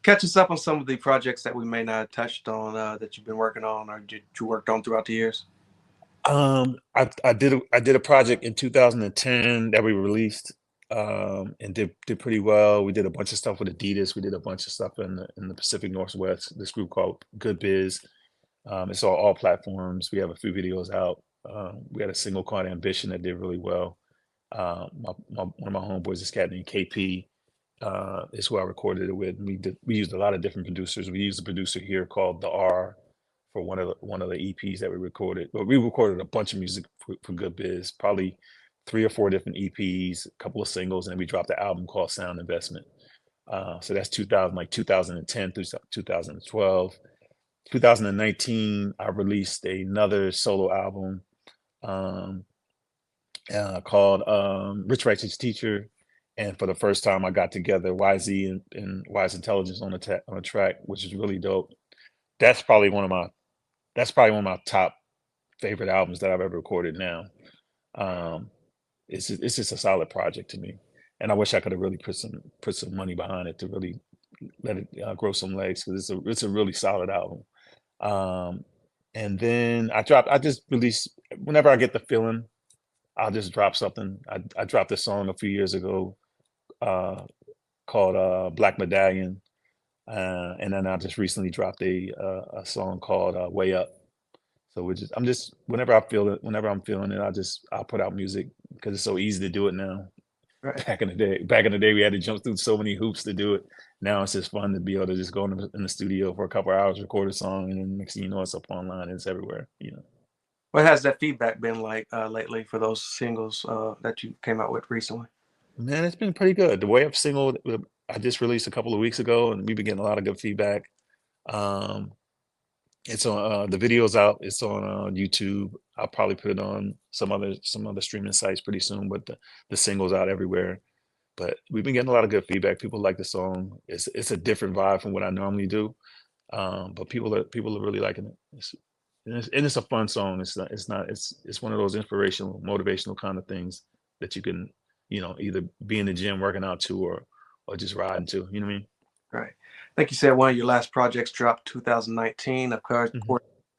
Catch us up on some of the projects that we may not have touched on that you've been working on or you worked on throughout the years. I did a project in 2010 that we released, and did pretty well. We did a bunch of stuff with Adidas. We did a bunch of stuff in the Pacific Northwest. This group called Good Biz. It's all platforms. We have a few videos out. We had a single called Ambition that did really well. One of my homeboys, this cat named KP, is who I recorded it with. We used a lot of different producers. We used a producer here called the R for one of the EPs that we recorded. But we recorded a bunch of music for Good Biz, probably 3 or 4 different EPs, a couple of singles, and then we dropped an album called Sound Investment. So that's 2000, like 2010 through 2012. 2019, I released another solo album, um, called Rich Righteous Teacher. And for the first time, I got together YZ and Wise Intelligence on a track, which is really dope. That's probably one of my that's probably one of my top favorite albums that I've ever recorded now. Um, it's just a solid project to me, and I wish I could have really put some money behind it to really let it grow some legs because it's a really solid album. Um, and then I just release whenever I get the feeling, I'll just drop something. I dropped a song a few years ago, uh, called Black Medallion, and then I just recently dropped a song called Way Up. So I'm just whenever I'm feeling it, I'll put out music because it's so easy to do it now. Right. Back in the day, we had to jump through so many hoops to do it. Now it's just fun to be able to just go in the studio for a couple of hours, record a song, and then next thing you know, it's up online and it's everywhere. What has that feedback been like lately for those singles that you came out with recently? Man, it's been pretty good. The Way Up single I just released a couple of weeks ago, and we've been getting a lot of good feedback. Um, it's on the video's out. It's on YouTube. I'll probably put it on some other streaming sites pretty soon, but the single's out everywhere. But we've been getting a lot of good feedback. People like the song. It's a different vibe from what I normally do. But people are really liking it. And it's a fun song. It's one of those inspirational, motivational kind of things that you can, either be in the gym working out to or just riding to. You know what I mean? Right. I think you said one of your last projects dropped 2019. Of course, Hmm.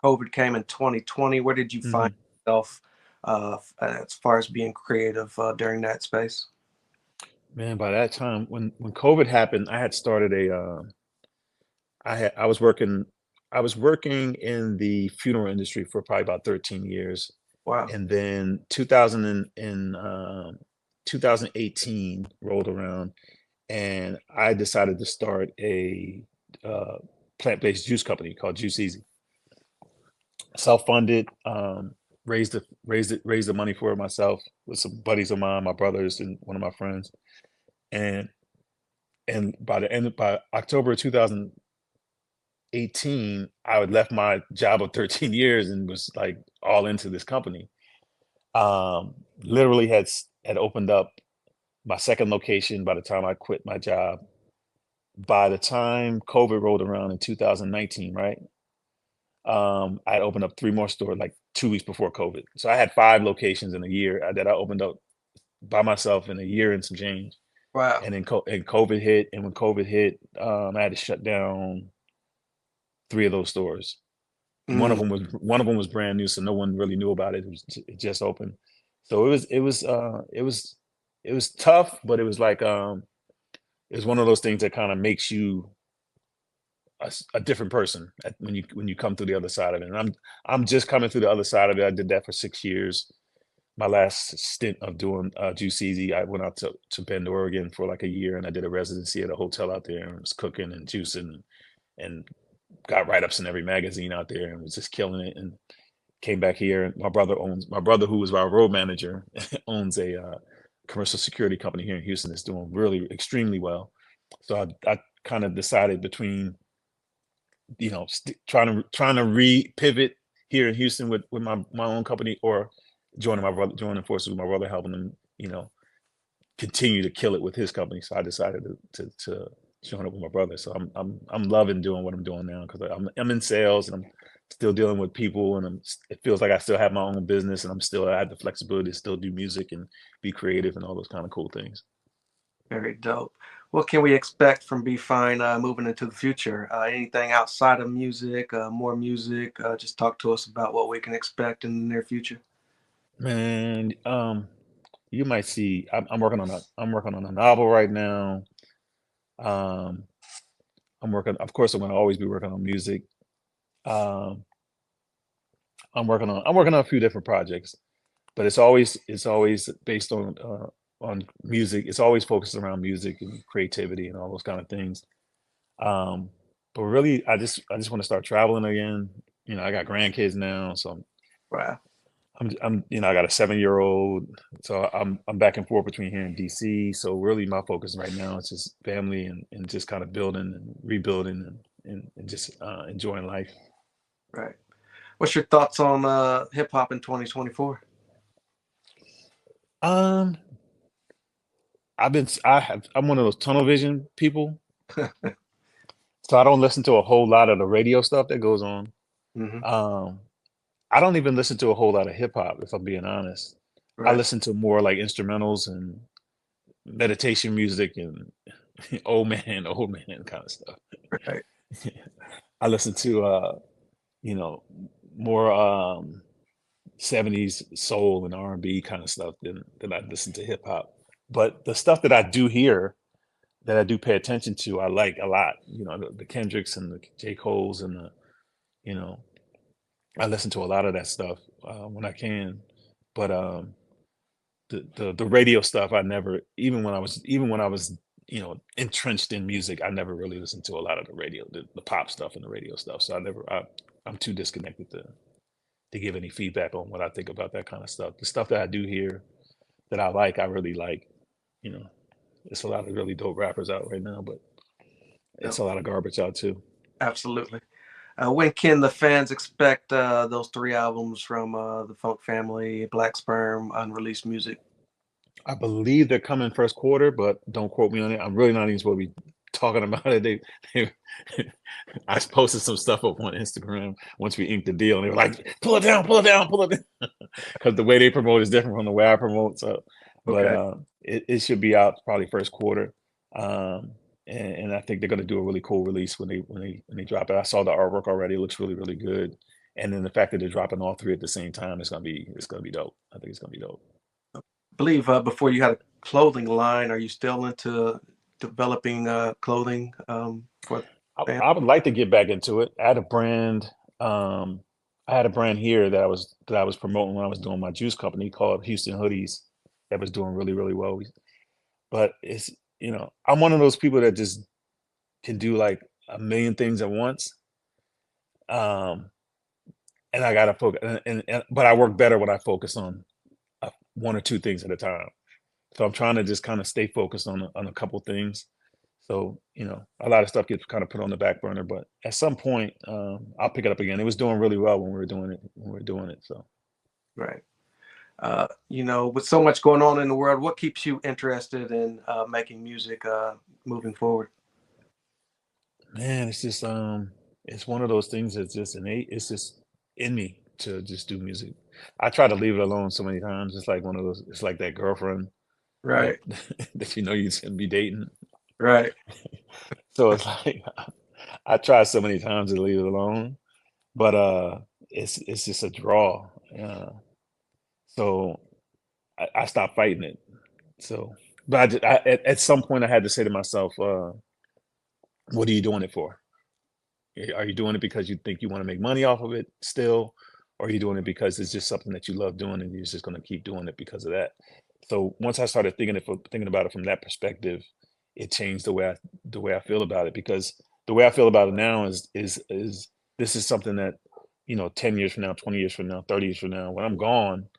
COVID came in 2020. Where did you find Hmm. yourself as far as being creative during that space? Man, by that time when COVID happened, I had started I was working in the funeral industry for probably about 13 years. Wow. And then 2018 rolled around, and I decided to start a uh, plant-based juice company called Juice Easy. Self-funded, raised the money for it myself with some buddies of mine, my brothers, and one of my friends. And by October of 2018, I had left my job of 13 years and was like all into this company. Literally had opened up my second location by the time I quit my job. By the time COVID rolled around in 2019, right? I had opened up 3 more stores like 2 weeks before COVID. So I had 5 locations in a year that I opened up by myself in a year and some change. Wow. And COVID hit, and when COVID hit, I had to shut down 3 of those stores. Mm, One of them was brand new, so no one really knew about it. It just opened, so it was tough, but it was one of those things that kind of makes you a different person when you come through the other side of it. And I'm just coming through the other side of it. I did that for 6 years. My last stint of doing Juice Easy, I went out to Bend, Oregon for like a year, and I did a residency at a hotel out there and was cooking and juicing and got write-ups in every magazine out there and was just killing it. And came back here. My brother, who was our road manager, owns a commercial security company here in Houston. That's doing really extremely well. So I kind of decided between trying to re-pivot here in Houston with my own company, or joining forces with my brother, helping him continue to kill it with his company. So I decided to join up with my brother. So I'm loving doing what I'm doing now because I'm in sales and I'm still dealing with people, and it feels like I still have my own business, and I have the flexibility to still do music and be creative and all those kind of cool things. very dope. What can we expect from BFYNE moving into the future? Anything outside of music, more music? Just talk to us about what we can expect in the near future. Man, you might see I'm working on a novel right now. Um, of course, I'm gonna always be working on music. Um, I'm working on a few different projects, but it's always based on music. It's always focused around music and creativity and all those kind of things. Um, but really, I just want to start traveling again. You know, I got grandkids now, so Wow. you know, I got a 7-year-old, so I'm back and forth between here and DC. So really, my focus right now is just family and just kind of building and rebuilding and just enjoying life. Right. What's your thoughts on hip hop in 2024? Um, I'm one of those tunnel vision people, so I don't listen to a whole lot of the radio stuff that goes on. Hmm. Um, I don't even listen to a whole lot of hip hop, if I'm being honest. I Right. listen to more like instrumentals and meditation music and old man kind of stuff. Right. I listen to you know, more 70s soul and R&B kind of stuff than I listen to hip hop. But the stuff that I do hear, that I do pay attention to, I like a lot. You know, the Kendricks and the J. Cole's and you know, I listen to a lot of that stuff when I can. But the radio stuff, I never, even when I was, you know, entrenched in music, I never really listened to a lot of the radio, the pop stuff and the radio stuff. So I'm too disconnected to give any feedback on what I think about that kind of stuff. The stuff that I do hear that I like, I really like. You know, there's a lot of really dope rappers out right now, but it's Yep. a lot of garbage out too. Absolutely. When can the fans expect those three albums from the Funk Family, Black Sperm, unreleased music? I believe they're coming first quarter, but don't quote me on it. I'm really not even supposed to be talking about it. They I posted some stuff up on Instagram once we inked the deal, and they were like, "Pull it down, pull it down, pull it down," because the way they promote is different from the way I promote. So, but Okay. it should be out probably first quarter, um, and I think they're going to do a really cool release when they drop it. I saw the artwork already; it looks really really good, and then the fact that they're dropping all three at the same time, it's gonna be dope. I think it's gonna be dope. Believe before you had a clothing line. Are you still into developing clothing for the band? I would like to get back into it. Um, I had a brand here that I was promoting when I was doing my juice company called Houston Hoodies that was doing really, really well. But it's, you know, I'm one of those people that just can do like a million things at once. Um, and I gotta focus, but I work better when I focus on one or two things at a time. So I'm trying to just kind of stay focused on a couple things. So, you know, a lot of stuff gets kind of put on the back burner, but at some point, I'll pick it up again. It was doing really well when we were doing it, So, Right. With so much going on in the world, what keeps you interested in making music moving forward? man, it's one of those things that's just innate. It's just in me to just do music. I try to leave it alone so many times. It's like one of those, it's like that girlfriend that, Right. that you know you shouldn't be dating. Right. So it's like, I try so many times to leave it alone, but it's just a draw. So I stopped fighting it. So, but at some point I had to say to myself, what are you doing it for? Are you doing it because you think you want to make money off of it still? Or are you doing it because it's just something that you love doing and you're just going to keep doing it because of that? So once I started thinking about it from that perspective, it changed the way I feel about it because the way I feel about it now is this is something that, you know, 10 years from now, 20 years from now, 30 years from now, when I'm gone,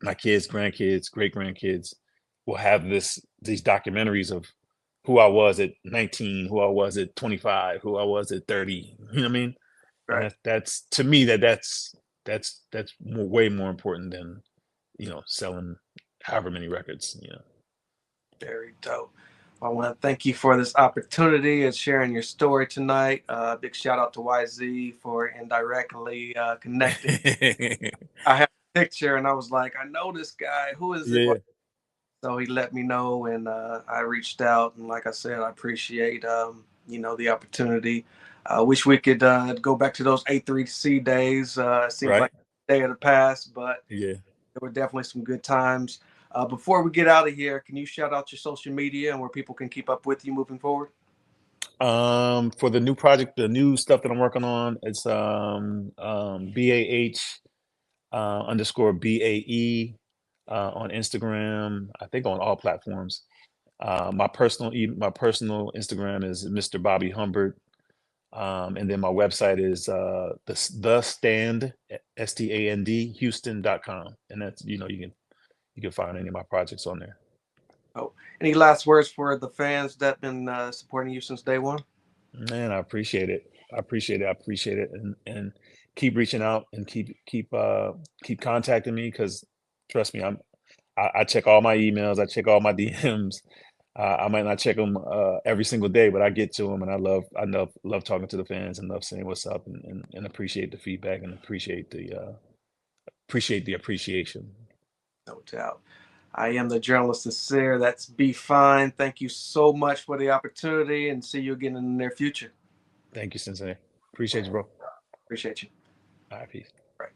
my kids, grandkids, great grandkids will have these documentaries of who I was at 19, who I was at 25, who I was at 30. You know what I mean? And Right. that's to me that's way more important than, you know, selling however many records. You know. Very dope. I want to thank you for this opportunity and sharing your story tonight. Big shout out to YZ for indirectly connecting. I had a picture and I was like, I know this guy. Who is it? Yeah. So he let me know, and I reached out, and like I said, I appreciate the opportunity. I wish we could go back to those A3C days. It seems Right? like a day of the past, but Yeah. there were definitely some good times. Before we get out of here, can you shout out your social media and where people can keep up with you moving forward? For the new project, the new stuff that I'm working on, it's BAH underscore BAE on Instagram. I think on all platforms. My personal Instagram is Mr. Bobby Humbert. And then my website is the stand STAND Houston.com. And that's you can find any of my projects on there. Oh, any last words for the fans that been supporting you since day one? Man, I appreciate it. I appreciate it. I appreciate it. And keep reaching out and keep contacting me because trust me, I check all my emails, I check all my DMs. I might not check them every single day, but I get to them, and I love talking to the fans and love saying what's up and appreciate the feedback and appreciate the appreciation. No doubt. I am the journalist Sin-seer. That's BFYNE. Thank you so much for the opportunity, and see you again in the near future. Thank you, Cincinnati. Appreciate you, bro. Appreciate you. All right, peace. Right.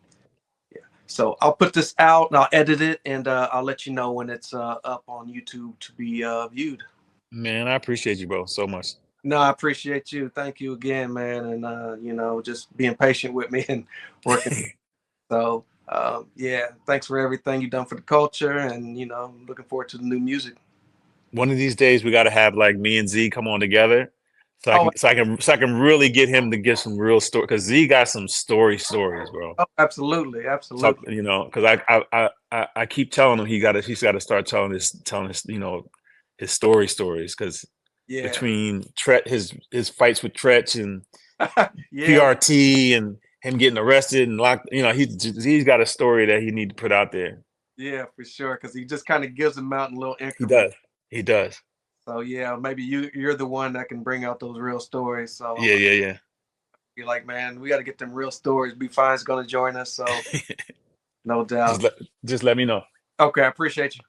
Yeah. So I'll put this out and I'll edit it, and I'll let you know when it's up on YouTube to be viewed. Man, I appreciate you, bro, so much. No, I appreciate you. Thank you again, man, and just being patient with me and working. So yeah, thanks for everything you've done for the culture, and looking forward to the new music. One of these days we got to have like me and Z come on together, so I Oh, can really get him to give some real story because Z got some stories, bro. oh, absolutely, So absolutely. because I keep telling him he's got to start telling his his stories because Yeah, between his fights with Tretch and yeah, PRT and him getting arrested and locked, he's got a story that he need to put out there. yeah, for sure. Because he just kind of gives them out in little He increments. does. He does. So yeah, maybe you're the one that can bring out those real Yeah, stories. So I'm yeah, yeah. be like, man, we got to get them real stories. Be Fine's going to join us, so no just doubt. let just let me know. Okay, I appreciate you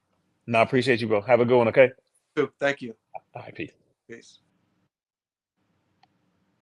No, I appreciate you, bro. Have a good one, okay? too. Thank you. All right, peace. Peace.